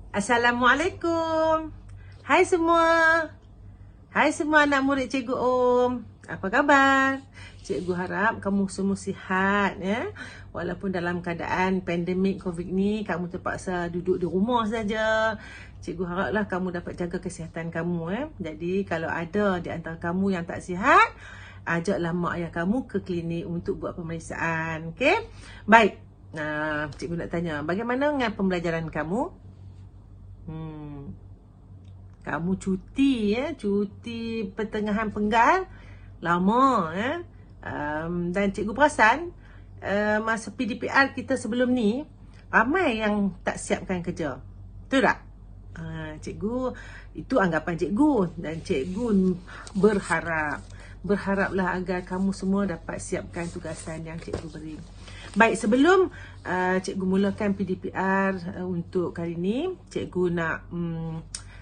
Assalamualaikum. Hai semua. Hai semua anak murid Cikgu Om. Apa khabar? Cikgu harap kamu semua sihat ya. Walaupun dalam keadaan pandemik COVID ni kamu terpaksa duduk di rumah saja. Cikgu haraplah kamu dapat jaga kesihatan kamu ya. Jadi kalau ada di antara kamu yang tak sihat, ajaklah mak ayah kamu ke klinik untuk buat pemeriksaan. Okey? Baik. Cikgu nak tanya, bagaimana dengan pembelajaran kamu? Kamu cuti ya, cuti pertengahan penggal lama ya. Dan cikgu perasan masa PDPR kita sebelum ni ramai yang tak siapkan kerja. Betul tak? Cikgu, itu anggapan cikgu, dan cikgu berharaplah agar kamu semua dapat siapkan tugasan yang cikgu beri. Baik, sebelum cikgu mulakan PDPR untuk kali ni, cikgu nak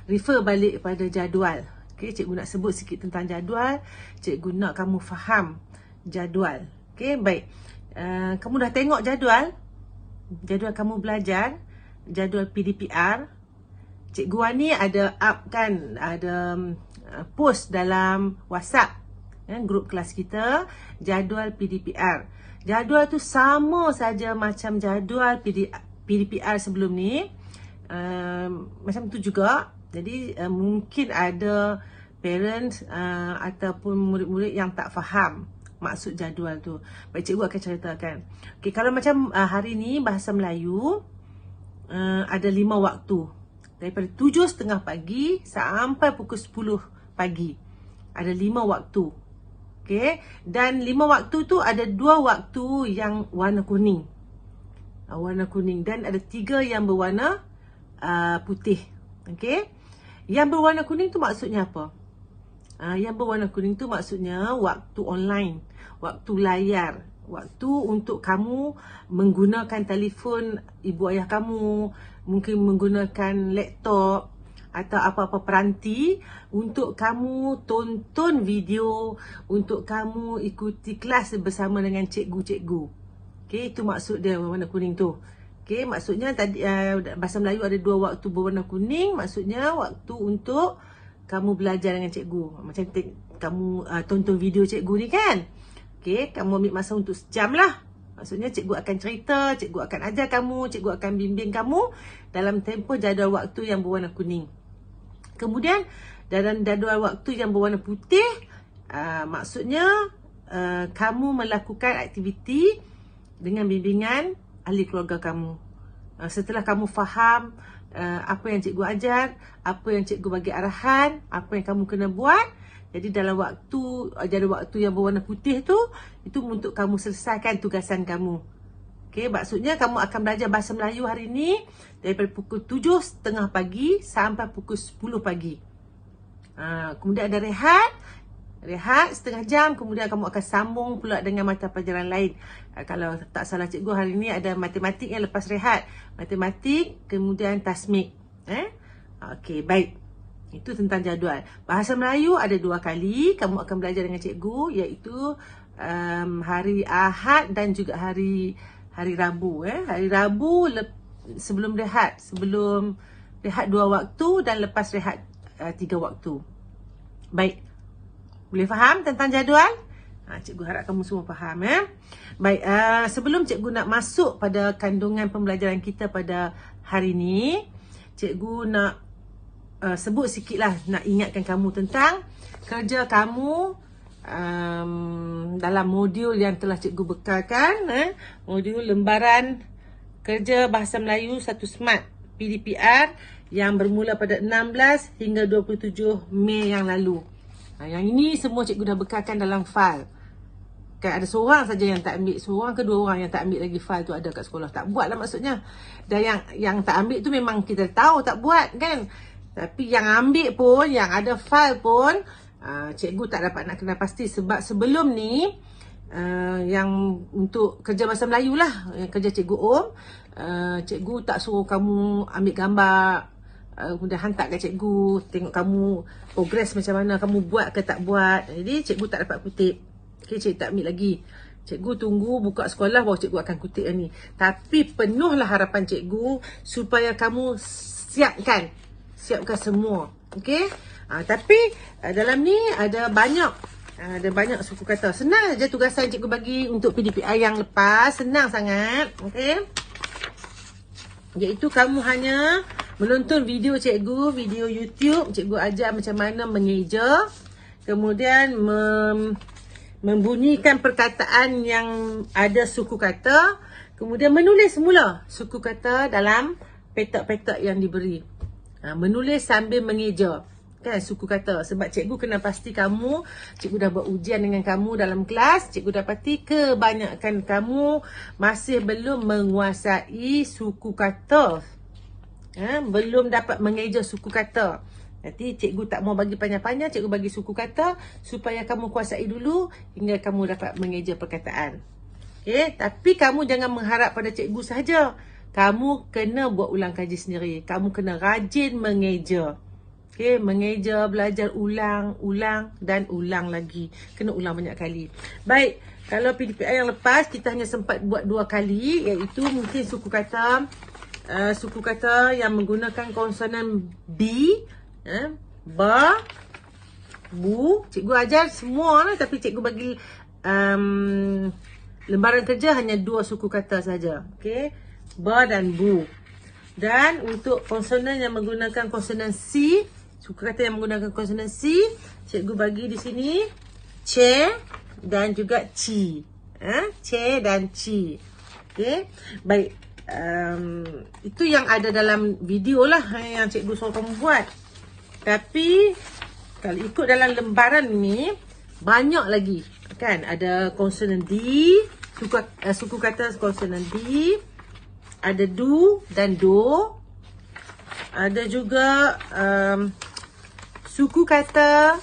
refer balik pada jadual. Okay, cikgu nak sebut sikit tentang jadual. Cikgu nak kamu faham jadual. Okay, baik. Kamu dah tengok jadual? Jadual kamu belajar, jadual PDPR. Cikgu Wani ada up kan, ada post dalam WhatsApp grup kelas kita, jadual PDPR. Jadual tu sama saja macam jadual PDPR sebelum ni. Macam tu juga. Jadi mungkin ada parents ataupun murid-murid yang tak faham maksud jadual tu. Baik, cikgu akan ceritakan. Okay, kalau macam hari ni bahasa Melayu ada 5 waktu. Daripada 7.30 pagi sampai pukul 10 pagi. Ada 5 waktu. Okay. Dan 5 waktu tu ada 2 waktu yang warna kuning. Warna kuning. Dan ada 3 yang berwarna putih. Okay. Yang berwarna kuning tu maksudnya apa? Yang berwarna kuning tu maksudnya waktu online. Waktu layar. Waktu untuk kamu menggunakan telefon ibu ayah kamu. Mungkin menggunakan laptop atau apa-apa peranti untuk kamu tonton video, untuk kamu ikuti kelas bersama dengan cikgu-cikgu. Okey, itu maksud dia warna kuning tu. Okey, maksudnya tadi bahasa Melayu ada 2 waktu berwarna kuning, maksudnya waktu untuk kamu belajar dengan cikgu. Macam kamu tonton video cikgu ni kan. Okey, kamu ambil masa untuk sejam lah. Maksudnya cikgu akan cerita, cikgu akan ajar kamu, cikgu akan bimbing kamu dalam tempoh jadual waktu yang berwarna kuning. Kemudian dalam jadual waktu yang berwarna putih, maksudnya kamu melakukan aktiviti dengan bimbingan ahli keluarga kamu. Setelah kamu faham apa yang cikgu ajar, apa yang cikgu bagi arahan, apa yang kamu kena buat. Jadi dalam jadual waktu yang berwarna putih tu, itu untuk kamu selesaikan tugasan kamu. Okey, maksudnya kamu akan belajar bahasa Melayu hari ni daripada pukul 7.30 pagi sampai pukul 10 pagi. Kemudian ada rehat setengah jam, kemudian kamu akan sambung pula dengan mata pelajaran lain. Kalau tak salah cikgu hari ni ada matematik yang lepas rehat. Matematik, kemudian tasmik. Okey, baik. Itu tentang jadual. Bahasa Melayu ada 2 kali kamu akan belajar dengan cikgu, iaitu hari Ahad dan juga hari Rabu. Hari Rabu sebelum rehat 2 waktu dan lepas rehat 3 waktu. Baik. Boleh faham tentang jadual? Cikgu harap kamu semua faham. Baik, sebelum cikgu nak masuk pada kandungan pembelajaran kita pada hari ni, cikgu nak sebut sikit lah, nak ingatkan kamu tentang kerja kamu dalam modul yang telah cikgu bekalkan. Modul lembaran kerja bahasa Melayu 1 Smart PDPR yang bermula pada 16 hingga 27 Mei yang lalu. Yang ini semua cikgu dah bekalkan dalam fail. Kan ada seorang saja yang tak ambil, seorang ke 2 orang yang tak ambil lagi fail tu ada kat sekolah. Tak buat lah maksudnya. Dan yang tak ambil tu memang kita tahu tak buat kan. Tapi yang ambil pun, yang ada file pun, cikgu tak dapat nak kenal pasti. Sebab sebelum ni, yang untuk kerja bahasa Melayu lah, kerja cikgu Om, cikgu tak suruh kamu ambil gambar, kemudian hantar ke cikgu, tengok kamu progress macam mana, kamu buat ke tak buat. Jadi cikgu tak dapat kutip. Okay, cikgu tak ambil lagi. Cikgu tunggu buka sekolah baru cikgu akan kutip ni. Tapi penuhlah harapan cikgu supaya kamu siapkan semua. Okey. Tapi dalam ni ada banyak suku kata. Senang aja tugasan cikgu bagi untuk PDPI yang lepas. Senang sangat. Okey. Iaitu kamu hanya menonton video cikgu, video YouTube. Cikgu ajar macam mana mengeja. Kemudian membunyikan perkataan yang ada suku kata. Kemudian menulis semula suku kata dalam petak-petak yang diberi. Menulis sambil mengeja. Kan suku kata. Sebab cikgu kena pasti cikgu dah buat ujian dengan kamu dalam kelas. Cikgu dapati kebanyakan kamu masih belum menguasai suku kata. Belum dapat mengeja suku kata. Nanti cikgu tak mau bagi panjang-panjang, cikgu bagi suku kata supaya kamu kuasai dulu hingga kamu dapat mengeja perkataan. Okey, tapi kamu jangan mengharap pada cikgu sahaja. Kamu kena buat ulang kaji sendiri. Kamu kena rajin mengeja. Okey, mengeja, belajar ulang dan ulang lagi. Kena ulang banyak kali. Baik, kalau PDPI yang lepas kita hanya sempat buat 2 kali, iaitu mungkin suku kata yang menggunakan konsonan B, ba, bu. Cikgu ajar semua lah, tapi cikgu bagi lembaran kerja hanya 2 suku kata saja. Okey, ba dan bu. Dan untuk konsonan yang menggunakan konsonan C, suku kata yang menggunakan konsonan C, cikgu bagi di sini che dan juga ci. Che dan ci. Okey, baik. Itu yang ada dalam video lah yang cikgu suruh kamu buat. Tapi kalau ikut dalam lembaran ni banyak lagi. Kan ada konsonan D, suku kata konsonan D, ada do dan do. Ada juga suku kata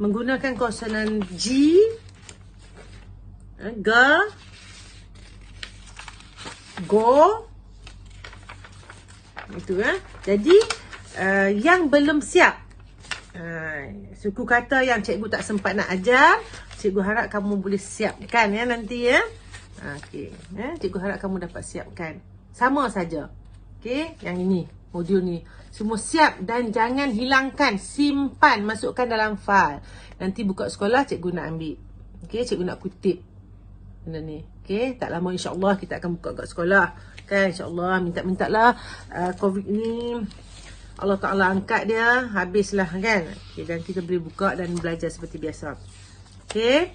menggunakan konsonan G, ga, go. Itu Jadi yang belum siap, suku kata yang cikgu tak sempat nak ajar, cikgu harap kamu boleh siapkan nanti okey, cikgu harap kamu dapat siapkan. Sama saja. Okey, yang ini, modul ni semua siap dan jangan hilangkan, simpan, masukkan dalam file. Nanti buka sekolah cikgu nak ambil. Okey, cikgu nak kutip benda ni. Okey, tak lama insya-Allah kita akan buka kat sekolah. Kan insya-Allah, minta-mintalah COVID ni Allah Ta'ala angkat dia, habislah kan. Okay, dan kita boleh buka dan belajar seperti biasa. Okey.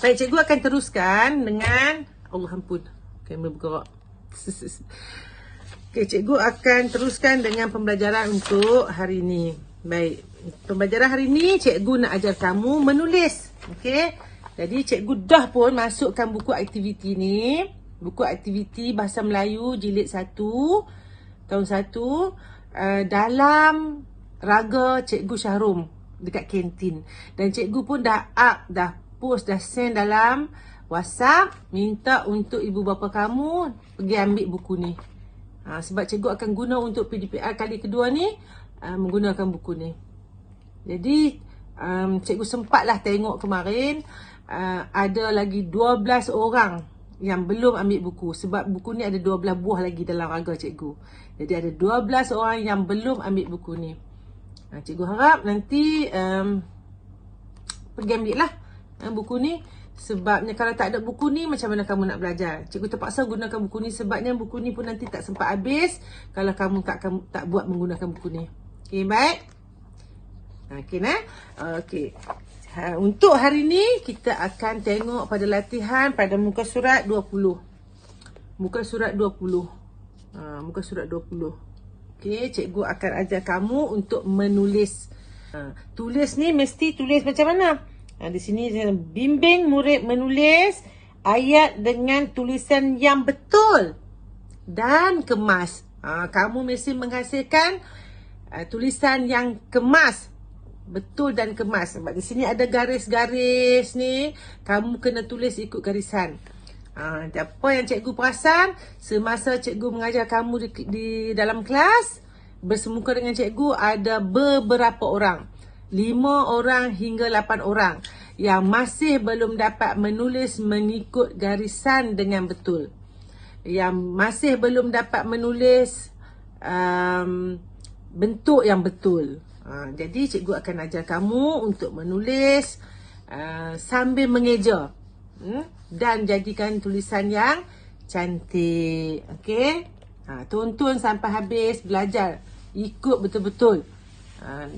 Baik, cikgu akan teruskan dengan Allah ampun, kamera bergerak. Okey, cikgu akan teruskan dengan pembelajaran untuk hari ini. Baik, pembelajaran hari ini cikgu nak ajar kamu menulis. Okey. Jadi cikgu dah pun masukkan buku aktiviti ni. Buku aktiviti Bahasa Melayu jilid 1 tahun 1 dalam Raga Cikgu Syahrum dekat kantin. Dan cikgu pun dah post, dah send dalam WhatsApp, minta untuk ibu bapa kamu pergi ambil buku ni. Sebab cikgu akan guna untuk PDPR kali kedua ni, menggunakan buku ni. Jadi cikgu sempatlah tengok kemarin, ada lagi 12 orang yang belum ambil buku. Sebab buku ni ada 12 buah lagi dalam raga cikgu. Jadi ada 12 orang yang belum ambil buku ni. Cikgu harap nanti pergi ambil lah buku ni. Sebabnya kalau tak ada buku ni, macam mana kamu nak belajar? Cikgu terpaksa gunakan buku ni sebabnya buku ni pun nanti tak sempat habis kalau kamu tak buat menggunakan buku ni. Okey, baik? Okey, okey. Untuk hari ni kita akan tengok pada latihan pada muka surat 20. Muka surat 20. Muka surat 20. Okey, cikgu akan ajar kamu untuk menulis. Tulis ni mesti tulis macam mana? Di sini saya bimbing murid menulis ayat dengan tulisan yang betul dan kemas. Kamu mesti menghasilkan tulisan yang kemas, betul dan kemas. Sebab di sini ada garis-garis ni, kamu kena tulis ikut garisan. Apa yang cikgu perasan semasa cikgu mengajar kamu di dalam kelas, bersemuka dengan cikgu ada beberapa orang, 5 orang hingga 8 orang yang masih belum dapat menulis mengikut garisan dengan betul. Yang masih belum dapat menulis bentuk yang betul. Jadi cikgu akan ajar kamu untuk menulis sambil mengeja, dan jadikan tulisan yang cantik. Okey, tonton sampai habis, belajar, ikut betul-betul.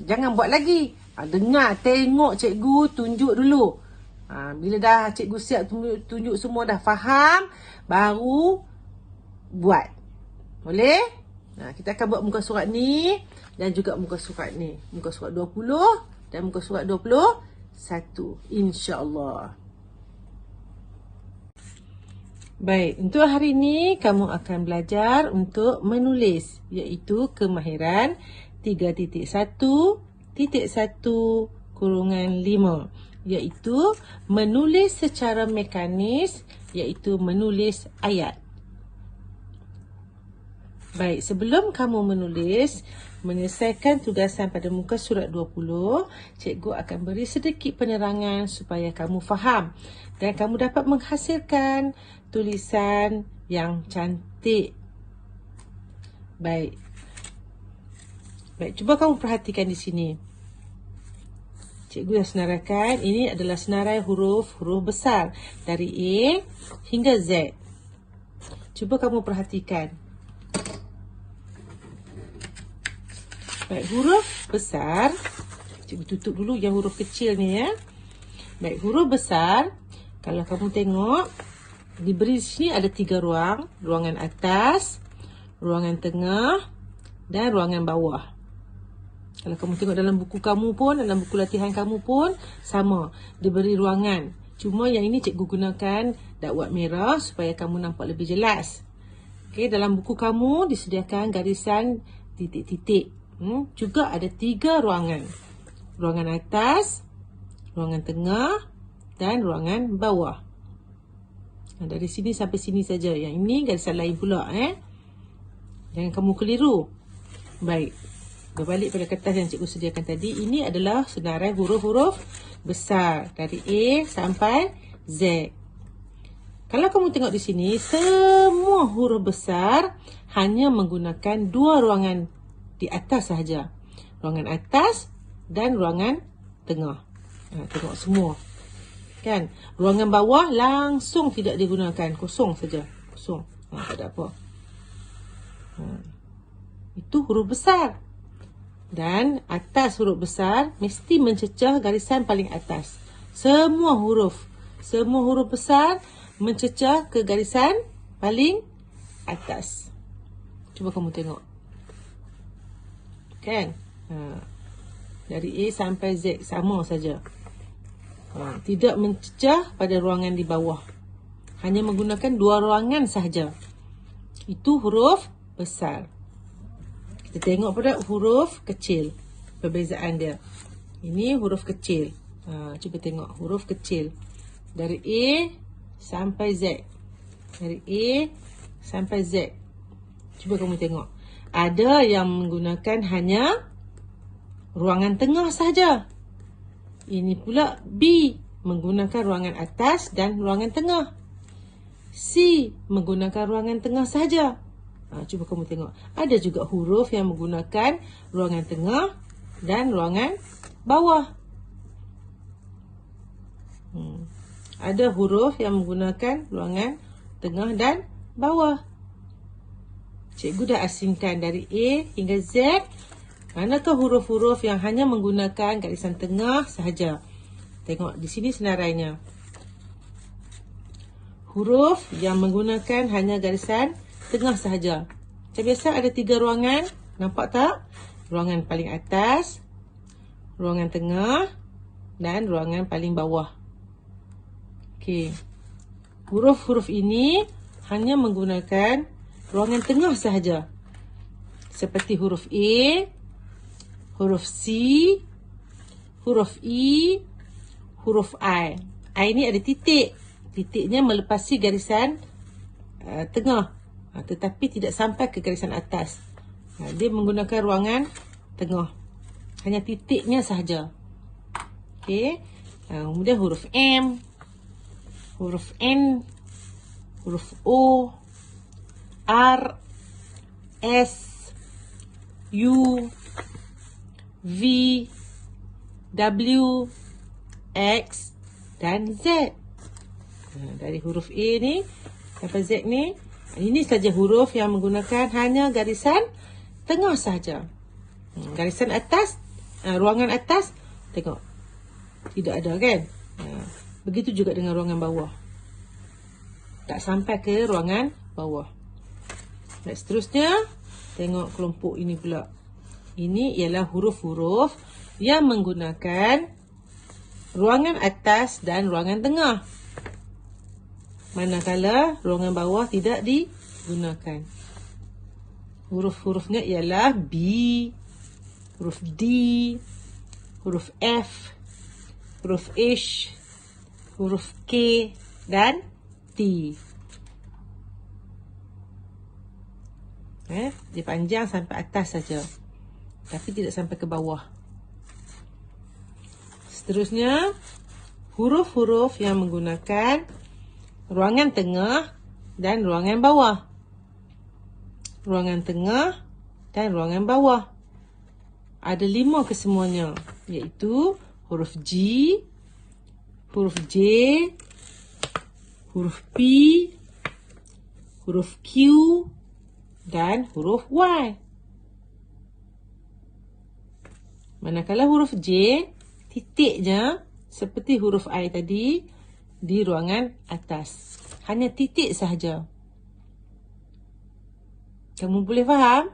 Jangan buat lagi. Dengar, tengok cikgu tunjuk dulu. Bila dah cikgu siap tunjuk semua, dah faham, baru buat. Boleh? Kita akan buat muka surat ni dan juga muka surat ni. Muka surat 20 dan muka surat 21. InsyaAllah. Baik, untuk hari ni kamu akan belajar untuk menulis, iaitu kemahiran 3.1.1/5, iaitu menulis secara mekanis, iaitu menulis ayat. Baik, sebelum kamu menyelesaikan tugasan pada muka surat 20, cikgu akan beri sedikit penerangan supaya kamu faham dan kamu dapat menghasilkan tulisan yang cantik. Baik, cuba kamu perhatikan di sini. Cikgu dah senaraikan, ini adalah senarai huruf besar dari A hingga Z. Cuba kamu perhatikan. Baik, huruf besar, cikgu tutup dulu yang huruf kecil ni ya. Baik, huruf besar, kalau kamu tengok, diberi di sini ada 3 ruang. Ruangan atas, ruangan tengah dan ruangan bawah. Kalau kamu tengok dalam buku kamu pun, dalam buku latihan kamu pun sama, diberi ruangan. Cuma yang ini cikgu gunakan dakwat merah supaya kamu nampak lebih jelas. Okey, dalam buku kamu disediakan garisan titik-titik. Juga ada 3 ruangan. Ruangan atas, ruangan tengah dan ruangan bawah. Dari sini sampai sini saja. Yang ini garisan lain pula. Jangan kamu keliru. Baik, berbalik pada kertas yang cikgu sediakan tadi. Ini adalah senarai huruf-huruf besar dari A sampai Z. Kalau kamu tengok di sini, semua huruf besar hanya menggunakan 2 ruangan di atas sahaja. Ruangan atas dan ruangan tengah. Tengok semua. Kan? Ruangan bawah langsung tidak digunakan. Kosong saja. Kosong. Tak ada apa. Itu huruf besar. Dan atas huruf besar mesti mencecah garisan paling atas. Semua huruf besar mencecah ke garisan paling atas. Cuba kamu tengok. Kan? Dari A sampai Z sama saja. Tidak mencecah pada ruangan di bawah. Hanya menggunakan 2 ruangan sahaja. Itu huruf besar. Kita tengok pada huruf kecil. Perbezaan dia. Ini huruf kecil. Cuba tengok huruf kecil. Dari A sampai Z. Dari A sampai Z. Cuba kamu tengok. Ada yang menggunakan hanya ruangan tengah sahaja. Ini pula B menggunakan ruangan atas dan ruangan tengah. C menggunakan ruangan tengah sahaja. Cuba kamu tengok. Ada juga huruf yang menggunakan ruangan tengah dan ruangan bawah. Ada huruf yang menggunakan ruangan tengah dan bawah. Cikgu dah asingkan dari A hingga Z. Manakah huruf-huruf yang hanya menggunakan garisan tengah sahaja? Tengok di sini senarainya. Huruf yang menggunakan hanya garisan tengah sahaja. Macam biasa ada 3 ruangan. Nampak tak? Ruangan paling atas, ruangan tengah dan ruangan paling bawah. Okey. Huruf-huruf ini hanya menggunakan ruangan tengah sahaja. Seperti huruf A, huruf C, huruf E, huruf I. I ini ada titik. Titiknya melepasi garisan tengah. Tetapi tidak sampai ke garisan atas. Dia menggunakan ruangan tengah. Hanya titiknya sahaja. Okey. Kemudian huruf M, huruf N, huruf O, R, S, U, V, W, X dan Z. Dari huruf A ni sampai Z ni, ini saja huruf yang menggunakan hanya garisan tengah saja. Garisan atas, ruangan atas, tengok. Tidak ada kan? Begitu juga dengan ruangan bawah. Tak sampai ke ruangan bawah. Baik, seterusnya, tengok kelompok ini pula. Ini ialah huruf-huruf yang menggunakan ruangan atas dan ruangan tengah. Manakala ruangan bawah tidak digunakan. Huruf-hurufnya ialah B, huruf D, huruf F, huruf H, huruf K dan T. Dia panjang sampai atas saja, tapi tidak sampai ke bawah. Seterusnya, huruf-huruf yang menggunakan ruangan tengah dan ruangan bawah. Ruangan tengah dan ruangan bawah. Ada 5 kesemuanya, iaitu huruf G, huruf J, huruf P, huruf Q dan huruf Y. Manakala huruf J, titiknya seperti huruf I tadi di ruangan atas. Hanya titik sahaja. Kamu boleh faham?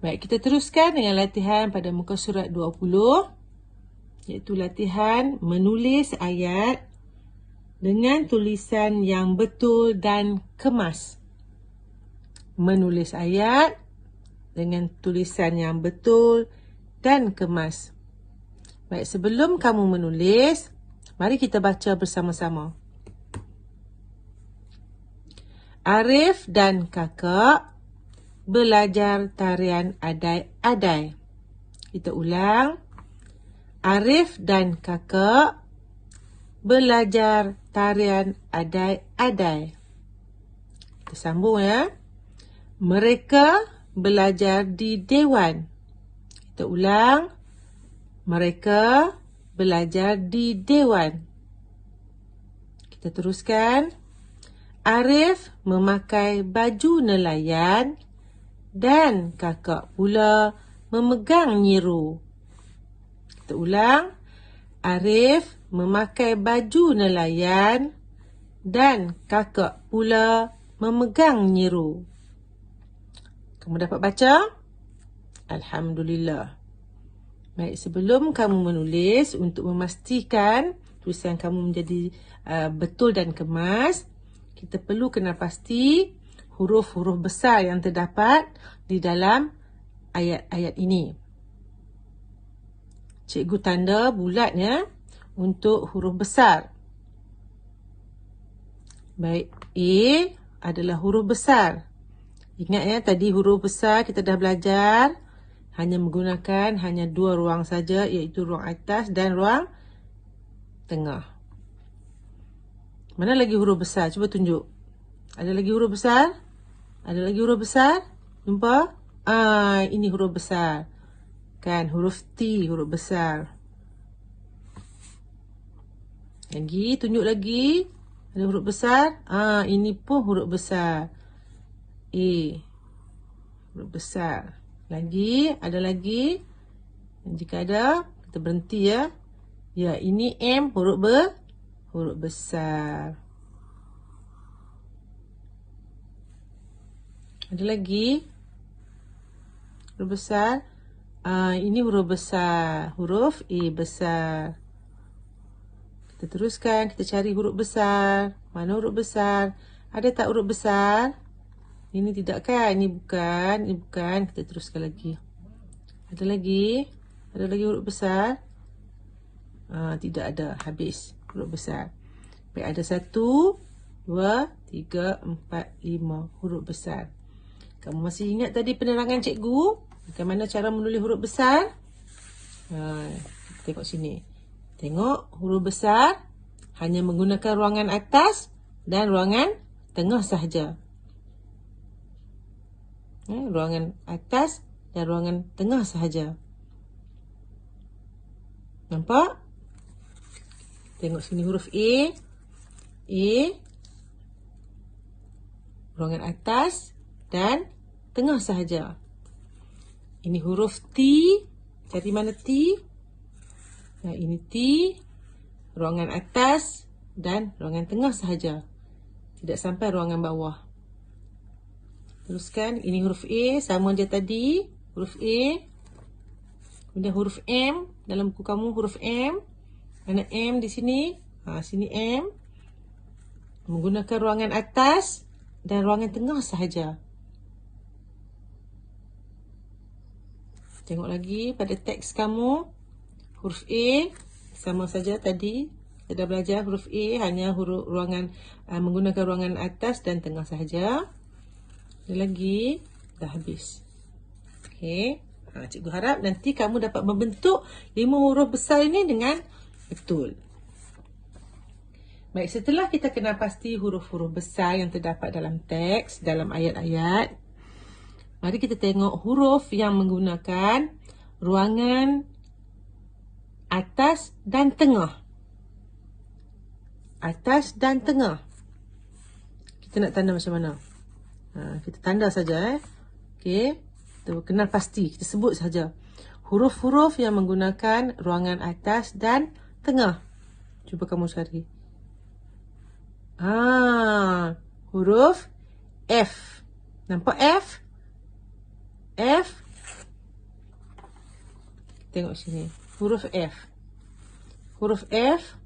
Baik, kita teruskan dengan latihan pada muka surat 20, iaitu latihan menulis ayat dengan tulisan yang betul dan kemas. Menulis ayat dengan tulisan yang betul dan kemas. Baik, sebelum kamu menulis, mari kita baca bersama-sama. Arif dan kakak belajar tarian adai-adai. Kita ulang. Arif dan kakak belajar tarian adai-adai. Kita sambung ya. Mereka belajar di dewan. Kita ulang. Mereka belajar di dewan. Kita teruskan. Arif memakai baju nelayan dan kakak pula memegang nyiru. Kita ulang. Arif memakai baju nelayan dan kakak pula memegang nyiru. Kamu dapat baca? Alhamdulillah. Baik, sebelum kamu menulis, untuk memastikan tulisan kamu menjadi betul dan kemas, kita perlu kenal pasti huruf-huruf besar yang terdapat di dalam ayat-ayat ini. Cikgu tanda bulatnya untuk huruf besar. Baik, A adalah huruf besar. Ingat ya, tadi huruf besar kita dah belajar hanya menggunakan hanya 2 ruang saja, iaitu ruang atas dan ruang tengah. Mana lagi huruf besar? Cuba tunjuk. Ada lagi huruf besar? Ada lagi huruf besar? Jumpa? Ini huruf besar. Kan, huruf T, huruf besar. Lagi, tunjuk lagi. Ada huruf besar? Ini pun huruf besar. A. Huruf besar. Lagi, ada lagi. Dan jika ada, kita berhenti ya. Ya, ini M, huruf besar. Ada lagi? Huruf besar. Ini huruf besar. Huruf A besar. Kita teruskan. Kita cari huruf besar. Mana huruf besar? Ada tak huruf besar? Ini tidak kan? Ini bukan. Ini bukan. Kita teruskan lagi. Ada lagi? Ada lagi huruf besar? Tidak ada. Habis huruf besar. Baik, ada 1, 2, 3, 4, 5 huruf besar. Kamu masih ingat tadi penerangan cikgu? Bagaimana cara menulis huruf besar? Tengok sini. Tengok huruf besar hanya menggunakan ruangan atas dan ruangan tengah sahaja. Ruangan atas dan ruangan tengah sahaja. Nampak? Tengok sini huruf A. Ruangan atas dan tengah sahaja. Ini huruf T. Cari mana T? Nah, ini T. Ruangan atas dan ruangan tengah sahaja. Tidak sampai ruangan bawah. Teruskan. Ini huruf A. Sama dia tadi. Huruf A. Kemudian huruf M. Dalam buku kamu huruf M. Mana M di sini? Sini M. Menggunakan ruangan atas dan ruangan tengah sahaja. Tengok lagi pada teks kamu. Huruf A sama saja tadi. Kita dah belajar huruf A hanya huruf ruangan menggunakan ruangan atas dan tengah sahaja. Ada lagi. Dah habis. Okey. Cikgu harap nanti kamu dapat membentuk 5 huruf besar ini dengan betul. Baik, setelah kita kenal pasti huruf-huruf besar yang terdapat dalam teks, dalam ayat-ayat, mari kita tengok huruf yang menggunakan ruangan atas dan tengah. Atas dan tengah. Kita nak tanda macam mana? Kita tanda saja. Okey. Kita kenal pasti. Kita sebut saja. Huruf-huruf yang menggunakan ruangan atas dan tengah. Cuba kamu cari. Huruf F. Nampak F? F. Tengok sini. Huruf F. Huruf F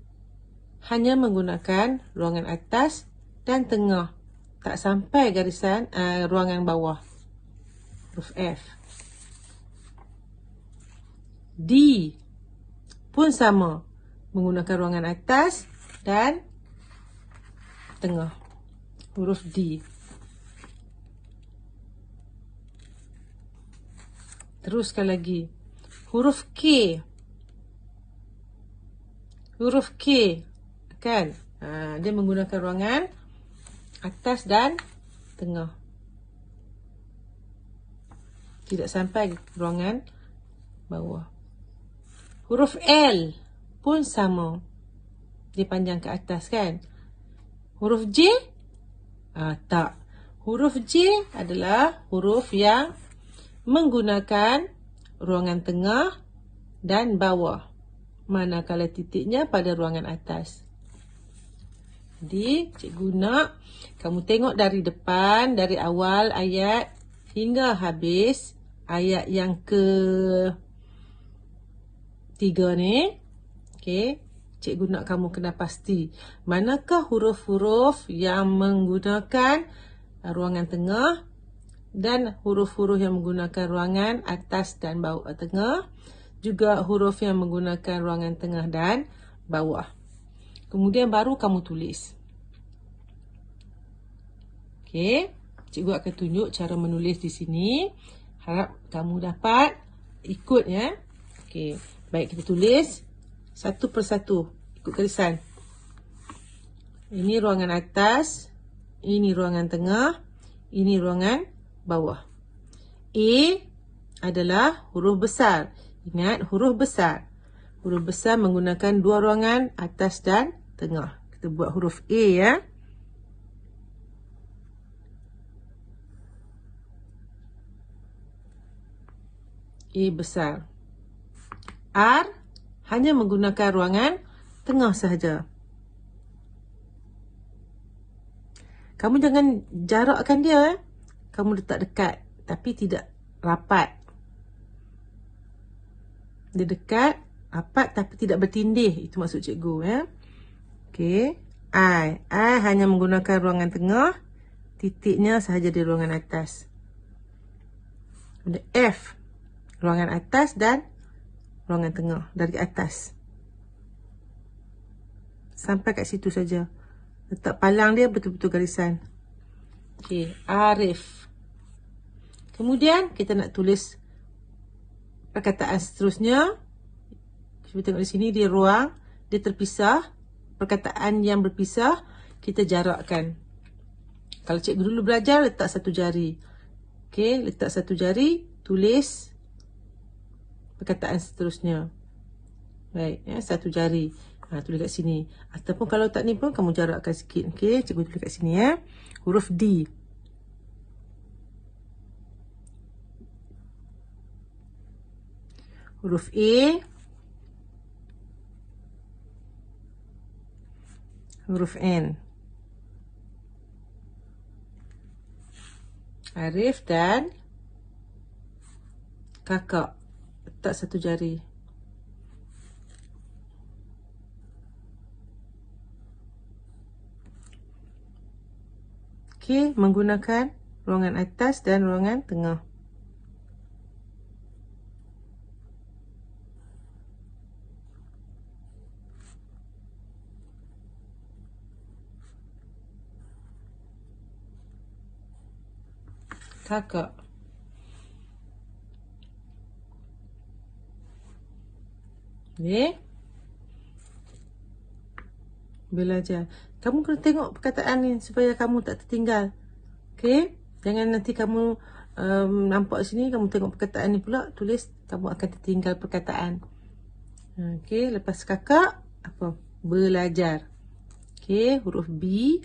hanya menggunakan ruangan atas dan tengah. Tak sampai garisan ruangan bawah. Huruf F. D pun sama. Menggunakan ruangan atas dan tengah. Huruf D. Teruskan lagi. Huruf K. Huruf K. Kan? Dia menggunakan ruangan atas dan tengah. Tidak sampai ruangan bawah. Huruf L pun sama. Dia panjang ke atas kan? Huruf J? Tak. Huruf J adalah huruf yang menggunakan ruangan tengah dan bawah. Manakala titiknya pada ruangan atas. Jadi, cikgu nak kamu tengok dari depan, dari awal ayat hingga habis ayat yang ke-3 ni. Okey. Cikgu nak kamu kena pasti manakah huruf-huruf yang menggunakan ruangan tengah dan huruf-huruf yang menggunakan ruangan atas dan bawah tengah, juga huruf yang menggunakan ruangan tengah dan bawah. Kemudian baru kamu tulis. Okey, cikgu akan tunjuk cara menulis di sini. Harap kamu dapat ikut ya. Okey, baik, kita tulis satu persatu. Ikut garisan. Ini ruangan atas. Ini ruangan tengah. Ini ruangan bawah. A adalah huruf besar. Ingat, huruf besar. Huruf besar menggunakan dua ruangan atas dan tengah. Kita buat huruf A ya. A besar. R hanya menggunakan ruangan tengah sahaja. Kamu jangan jarakkan dia. Kamu letak dekat. Tapi tidak rapat. Dia dekat, rapat tapi tidak bertindih. Itu maksud cikgu ya. Okey. I hanya menggunakan ruangan tengah. Titiknya sahaja di ruangan atas. Kemudian F. Ruangan atas dan ruangan tengah. Dari atas. Sampai kat situ saja. Letak palang dia betul-betul garisan. Okey. Arif. Kemudian kita nak tulis perkataan seterusnya. Cuba tengok di sini. Dia ruang. Dia terpisah. Perkataan yang berpisah kita jarakkan. Kalau cikgu dulu belajar letak satu jari. Okey, letak satu jari, tulis perkataan seterusnya. Baik, satu jari. Tulis kat sini. Ataupun kalau tak ni pun kamu jarakkan sikit. Okey, cikgu tulis kat sini ya. Huruf D. Huruf A. Huruf N. Arif dan kakak. Letak satu jari. Okey, menggunakan ruangan atas dan ruangan tengah. Kakak. Okey. Belajar. Kamu kena tengok perkataan ni supaya kamu tak tertinggal. Okey. Jangan nanti kamu nampak sini, kamu tengok perkataan ni pula, tulis, kamu akan tertinggal perkataan. Okey. Lepas kakak, apa? Belajar. Okey. Huruf B.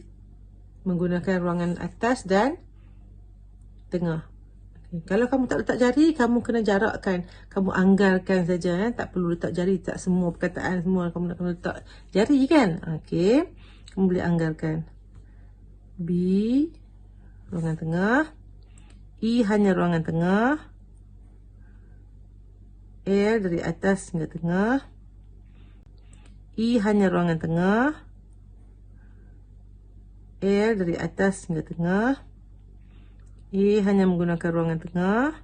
Menggunakan ruangan atas dan tengah. Okay. Kalau kamu tak letak jari, kamu kena jarakkan. Kamu anggarkan saja. Tak perlu letak jari. Tak semua perkataan semua kamu nak kena letak jari kan. Okey. Kamu boleh anggarkan. B. Ruangan tengah. E hanya ruangan tengah. L dari atas hingga tengah. E hanya ruangan tengah. L dari atas hingga tengah. E hanya menggunakan ruangan tengah.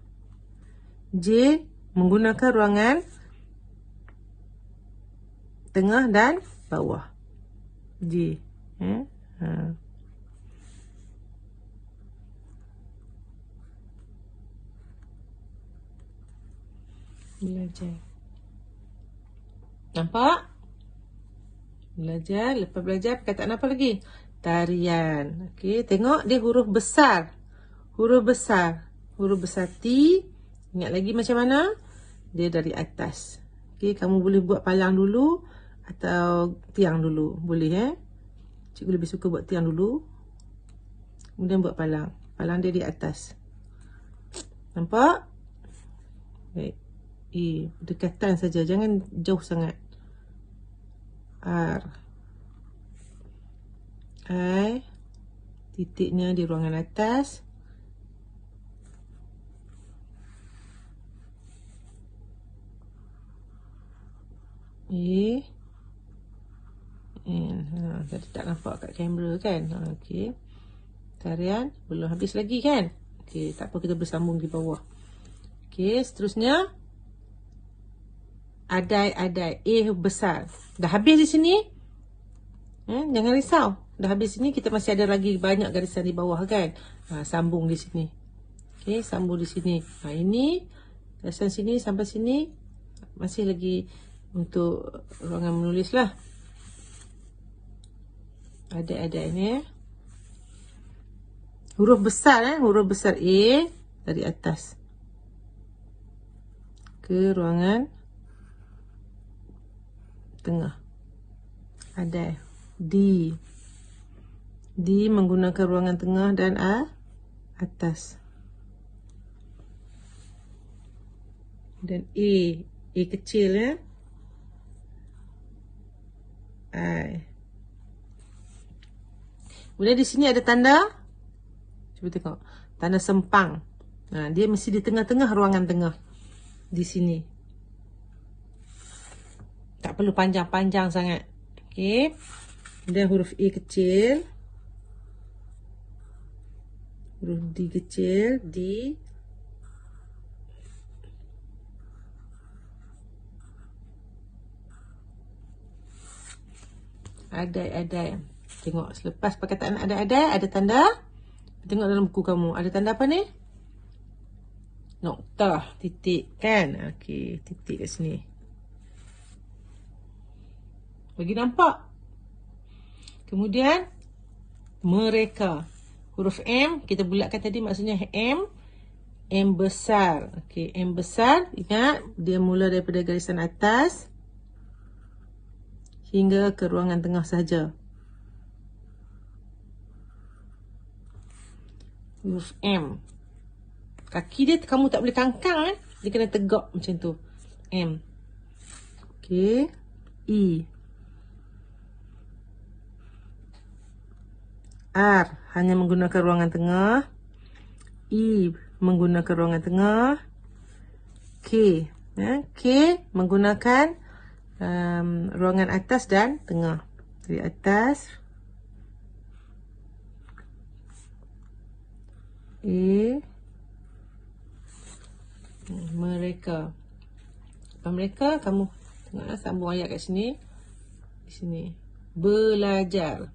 J menggunakan ruangan tengah dan bawah. J. Belajar. Nampak? Belajar. Lepas belajar, perkataan apa lagi? Tarian. Okey, tengok dia huruf besar. Huruf besar. Huruf besar T. Ingat lagi macam mana? Dia dari atas. Okey, kamu boleh buat palang dulu atau tiang dulu. Boleh Cikgu lebih suka buat tiang dulu. Kemudian buat palang. Palang dia di atas. Nampak? Baik. E. Berdekatan saja. Jangan jauh sangat. R. I. Titiknya di ruangan atas. E. N. Tadi tak nampak kat kamera kan. Okey. Tarian belum habis lagi kan. Okey, tak apa, kita bersambung di bawah. Okey, seterusnya adai-adai. A besar. Dah habis di sini. Jangan risau. Dah habis sini, kita masih ada lagi banyak garisan di bawah kan. Sambung di sini. Okey, sambung di sini. Ini garisan sini sampai sini masih lagi untuk ruangan menulis lah. Adai-adai ni. Huruf besar huruf besar A dari atas ke ruangan tengah. Adai. D. D menggunakan ruangan tengah dan atas. Dan A. A kecil I. Kemudian di sini ada tanda. Cuba tengok. Tanda sempang. Dia mesti di tengah-tengah ruangan tengah. Di sini. Tak perlu panjang-panjang sangat. Okey. Kemudian huruf E kecil. Huruf D kecil. D. Adai-adai. Tengok selepas perkataan adai-adai ada tanda. Tengok dalam buku kamu. Ada tanda apa ni? Noktah. Titik kan? Okey. Titik kat sini. Bagi nampak. Kemudian mereka. Huruf M. Kita bulatkan tadi maksudnya M. M besar. Okey, M besar, ingat dia mula daripada garisan atas hingga ke ruangan tengah saja. Huruf M. Kaki dia kamu tak boleh kangkang dia kena tegak macam tu. M. Okey. E. R hanya menggunakan ruangan tengah. E menggunakan ruangan tengah. K. K menggunakan ruangan atas dan tengah. Dari atas. A. Mereka. Mereka kamu tengok sambung ayat kat sini. Di sini. Belajar.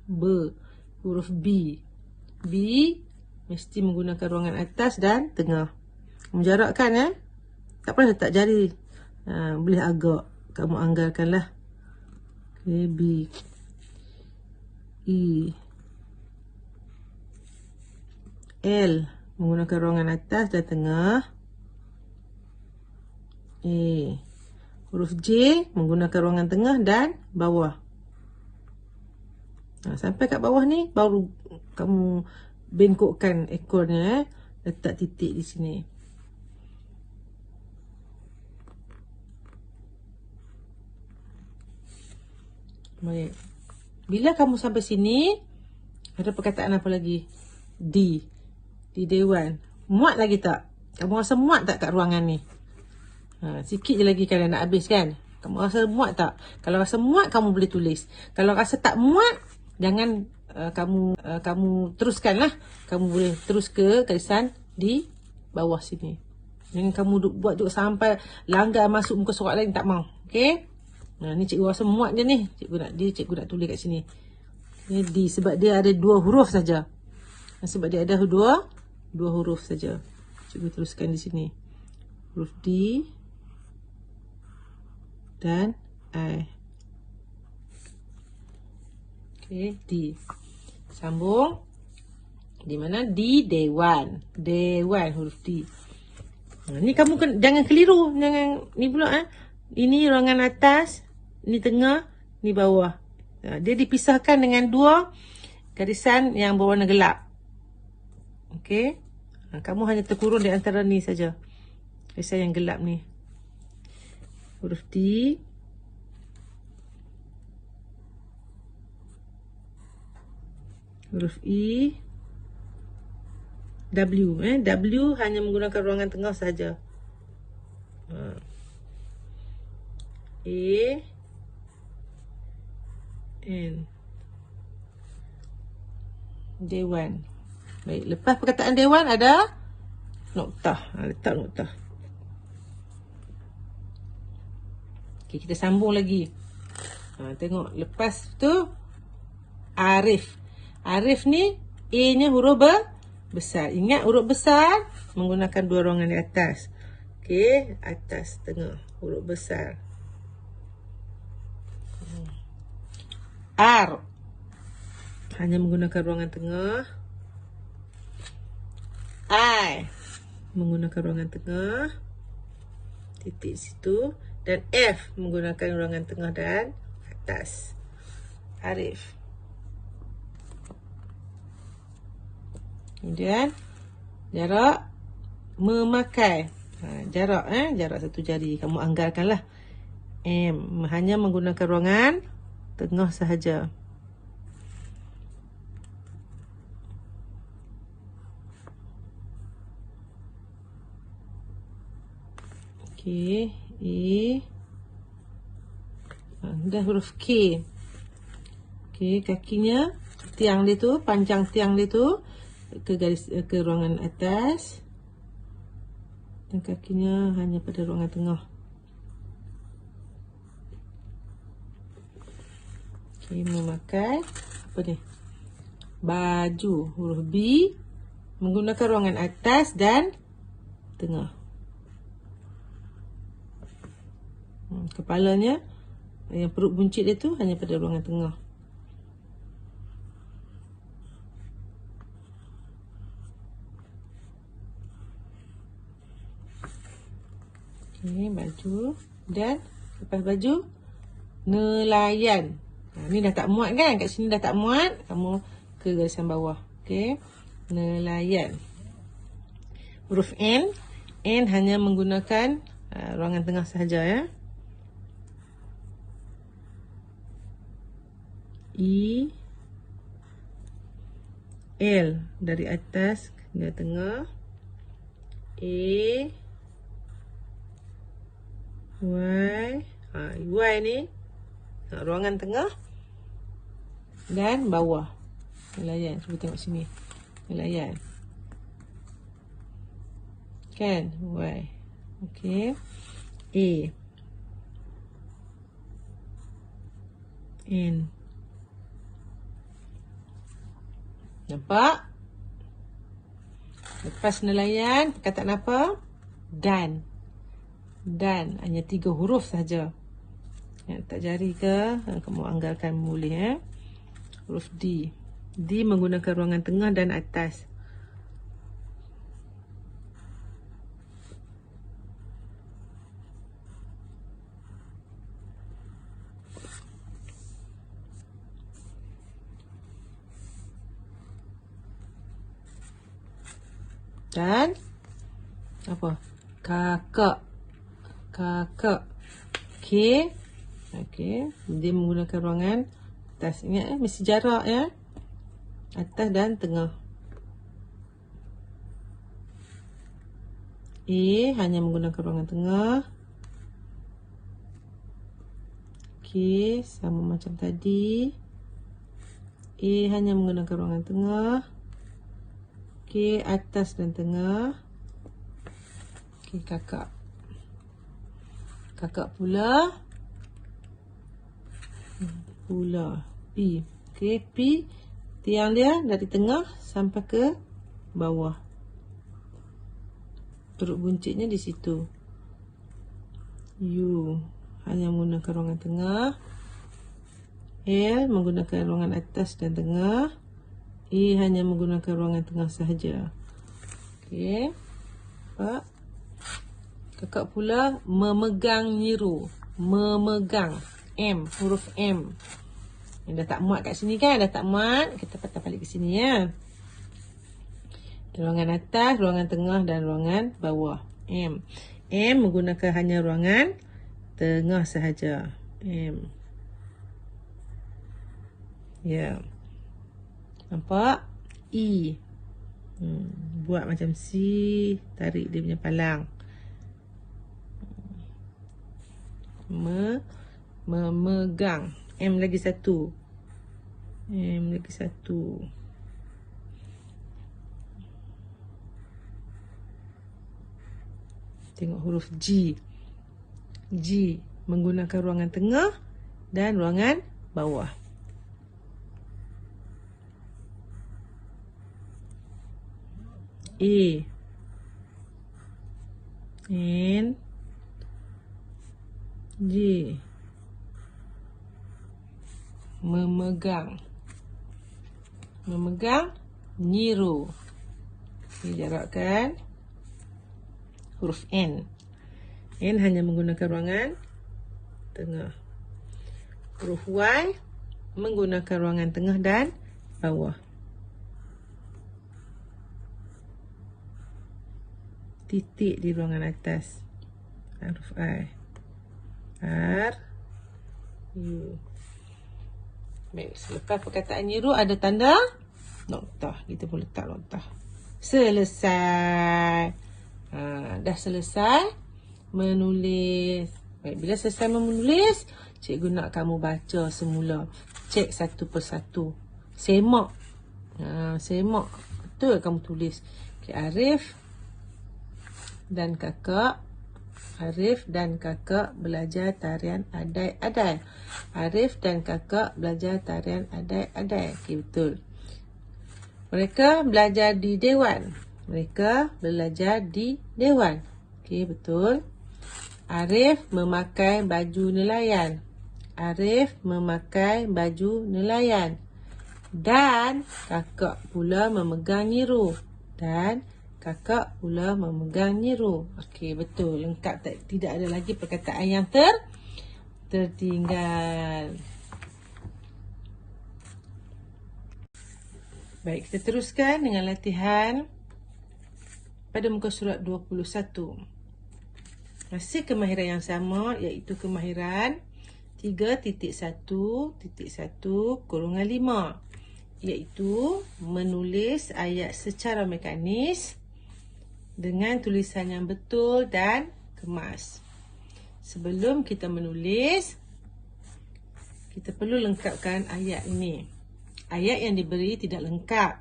Huruf B. B mesti menggunakan ruangan atas dan tengah. Menjarakkan tak payah letak jari. Boleh agak. Kamu anggarkanlah. Okay, B. E. L menggunakan ruangan atas dan tengah. A. Huruf J menggunakan ruangan tengah dan bawah. Sampai kat bawah ni baru kamu bengkokkan ekornya. Letak titik di sini. Baik. Bila kamu sampai sini, ada perkataan apa lagi? D. Di Dewan. Muat lagi tak? Kamu rasa muat tak kat ruangan ni? Sikit je lagi kan nak habis kan? Kamu rasa muat tak? Kalau rasa muat, kamu boleh tulis. Kalau rasa tak muat, jangan kamu teruskanlah. Kamu boleh terus ke garisan di bawah sini. Jangan kamu buat duk sampai langgar masuk muka surat lain, tak mau. Okey? Ni cikgu rasa muat je ni. Cikgu nak tulis kat sini. Ni D sebab dia ada 2 huruf saja. Sebab dia ada 2 huruf saja. Cikgu teruskan di sini. Huruf D dan I. Okey, D. Sambung. Di mana? D, Dewan. Dewan, huruf D. Ni kamu jangan keliru. Jangan, ni pula ini ruangan atas, ni tengah, ni bawah. Dia dipisahkan dengan 2 garisan yang berwarna gelap. Okey. Kamu hanya terkurung di antara ni saja. Garisan yang gelap ni. Huruf D. Huruf E. W. W hanya menggunakan ruangan tengah saja. A. N. Dewan. Baik, lepas perkataan Dewan ada noktah. Letak noktah. Okey, kita sambung lagi. Tengok, lepas tu Arif. Arif ni A-nya huruf besar. Ingat huruf besar menggunakan 2 ruangan di atas. Okey, atas tengah huruf besar. R hanya menggunakan ruangan tengah. I menggunakan ruangan tengah. Titik situ. Dan F menggunakan ruangan tengah dan atas. Arif. Kemudian jarak memakai. Jarak 1 jari. Kamu anggarkanlah. M hanya menggunakan ruangan tengah sahaja. Okey, E. Dah huruf K. Okey, kakinya tiang dia tu, panjang tiang dia tu ke ruangan atas. Dan kakinya hanya pada ruangan tengah. Okey, memakai apa ni? Baju, huruf B menggunakan ruangan atas dan tengah. Kepalanya, yang perut buncit dia tu hanya pada ruangan tengah. Okey, baju. Dan lepas baju, nelayan. Ni dah tak muat kan? Kat sini dah tak muat. Kamu ke garisan bawah. Okey. Nelayan. Huruf N. N hanya menggunakan ruangan tengah sahaja ya. I. L. Dari atas ke tengah. A. Y. Y ni ruangan tengah dan bawah. Nelayan. Cuba tengok sini. Nelayan. Kan? Y. Okey. A. N. Nampak? Lepas nelayan, perkataan apa? Dan. Dan. Hanya 3 huruf saja. Tak jari ke? Kamu anggarkan boleh. Huruf D. D menggunakan ruangan tengah dan atas. Dan apa? Kakak. Kakak. K. Okey. Dia menggunakan ruangan atas. Ingat mesti jarak ya. Atas dan tengah. A hanya menggunakan ruangan tengah. K sama macam tadi. A hanya menggunakan ruangan tengah. K atas dan tengah. K kakak. Kakak pula. Pula. P. Okey, P. Tiang dia dari tengah sampai ke bawah. Perut buncitnya di situ. U. Hanya menggunakan ruangan tengah. L. Menggunakan ruangan atas dan tengah. E hanya menggunakan ruangan tengah sahaja. Okey. Nampak? Kakak pula memegang nyiru. Memegang. M. Huruf M. Dah tak muat kat sini kan? Dah tak muat. Kita patah balik ke sini ya. Ruangan atas, ruangan tengah dan ruangan bawah. M. M menggunakan hanya ruangan tengah sahaja. M. Ya. Nampak? E. Buat macam C. Tarik dia punya palang. Memegang. M lagi satu. M lagi satu. Tengok huruf G. G menggunakan ruangan tengah dan ruangan bawah. A. N. G. Memegang. Memegang. Nyiru. Ini jarakkan. Huruf N. N hanya menggunakan ruangan tengah. Huruf Y menggunakan ruangan tengah dan bawah. Titik di ruangan atas. Huruf I. R. U. Baik, selepas perkataan nyiru ada tanda noktah. Kita boleh letak noktah. Selesai. Dah selesai menulis. Baik, bila selesai menulis, cikgu nak kamu baca semula. Cek satu persatu. Semak. Semak. Betul kamu tulis. Okay, Arif dan kakak. Arif dan kakak belajar tarian adai-adai. Arif dan kakak belajar tarian adai-adai. Okay, betul. Mereka belajar di dewan. Mereka belajar di dewan. Okay, betul. Arif memakai baju nelayan. Arif memakai baju nelayan. Dan kakak pula memegang nyiru. Dan Kakak pula memegang nyiru. Okey, betul. Lengkap. Tidak ada lagi perkataan yang tertinggal. Baik, kita teruskan dengan latihan pada muka surat 21. Masih kemahiran yang sama, iaitu kemahiran 3.1.1/5, iaitu menulis ayat secara mekanis dengan tulisan yang betul dan kemas. Sebelum kita menulis, kita perlu lengkapkan ayat ini. Ayat yang diberi tidak lengkap.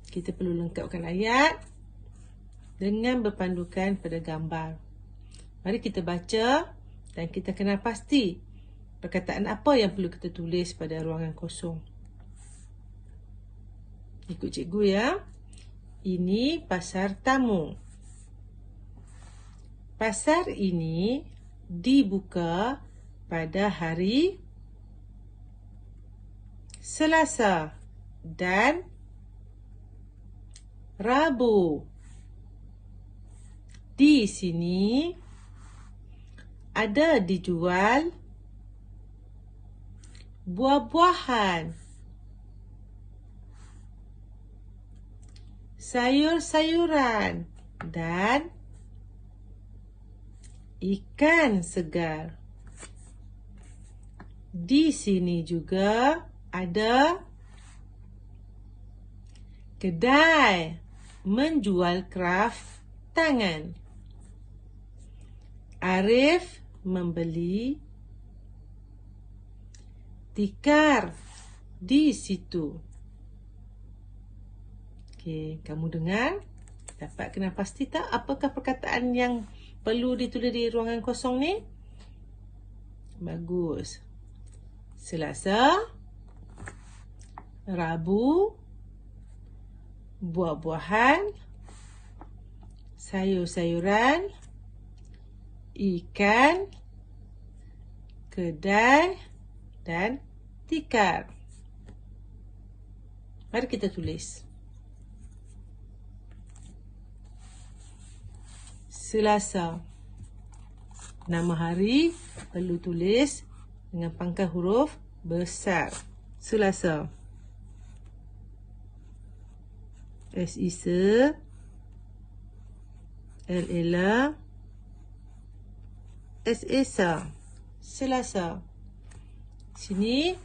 Kita perlu lengkapkan ayat dengan berpandukan pada gambar. Mari kita baca dan kita kenal pasti perkataan apa yang perlu kita tulis pada ruangan kosong. Ikut cikgu ya. Ini pasar tamu. Pasar ini dibuka pada hari Selasa dan Rabu. Di sini ada dijual buah-buahan, sayur-sayuran, dan ikan segar. Di sini juga ada kedai menjual kraft tangan. Arif membeli tikar di situ. Okey, kamu dengar? Dapat kenal pasti tak apakah perkataan yang perlu ditulis di ruangan kosong ni? Bagus. Selasa, Rabu, buah-buahan, sayur-sayuran, ikan, kedai, dan tikar. Mari kita tulis. Selasa. Nama hari perlu tulis dengan pangkal huruf besar. Selasa. S Isa, L Ella, S Esa. Selasa. Sini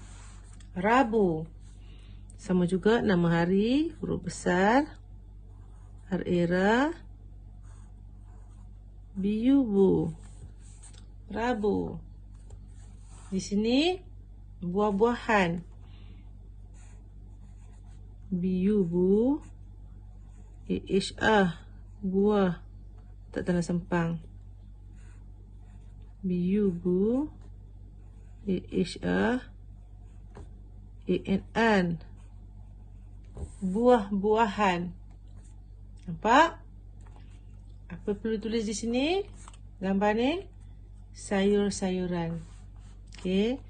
Rabu. Sama juga nama hari huruf besar. R Era, Biyubu. Rabu. Di sini buah-buahan. Biyubu, buah, tak tanda sempang. Biyubu, buah-buahan. Nampak? Apa perlu tulis di sini? Gambar ni sayur-sayuran. Okey.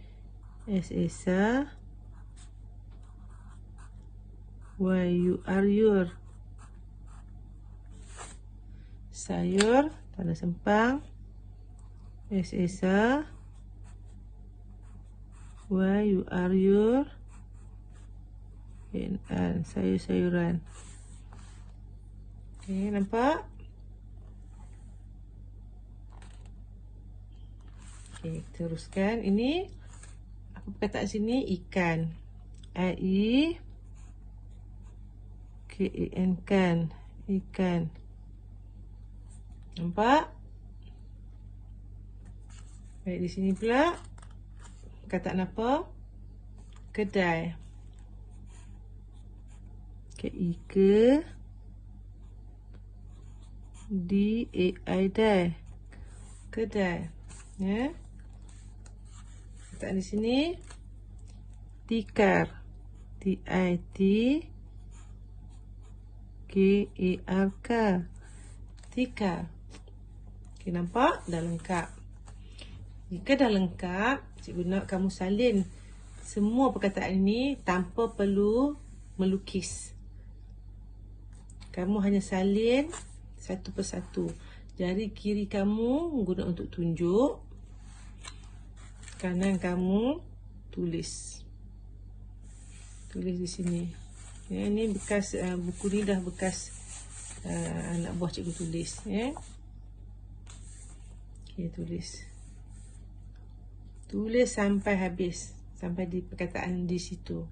S Esa, your. Sayur, tanda sempang. S Esa, your. Sayur-sayuran. Okey, nampak? Okey, teruskan. Ini apa perkataan sini? Ikan. I-K-A-N, kan. Ikan. Nampak? Baik, di sini pula perkataan apa? Kedai. K-I-K-D-A-I, kedai. Ya. Perkataan di sini tikar. T-I-T-K-A-R-K. Tikar. Okey, nampak? Dah lengkap. Jika dah lengkap, cikgu nak kamu salin semua perkataan ini tanpa perlu melukis. Kamu hanya salin satu persatu. Jari kiri kamu guna untuk tunjuk, kanan kamu tulis. Tulis di sini. Ya, ni bekas buku ni dah bekas anak buah cikgu tulis. Ya. Okay, tulis. Tulis sampai habis. Sampai di perkataan di situ.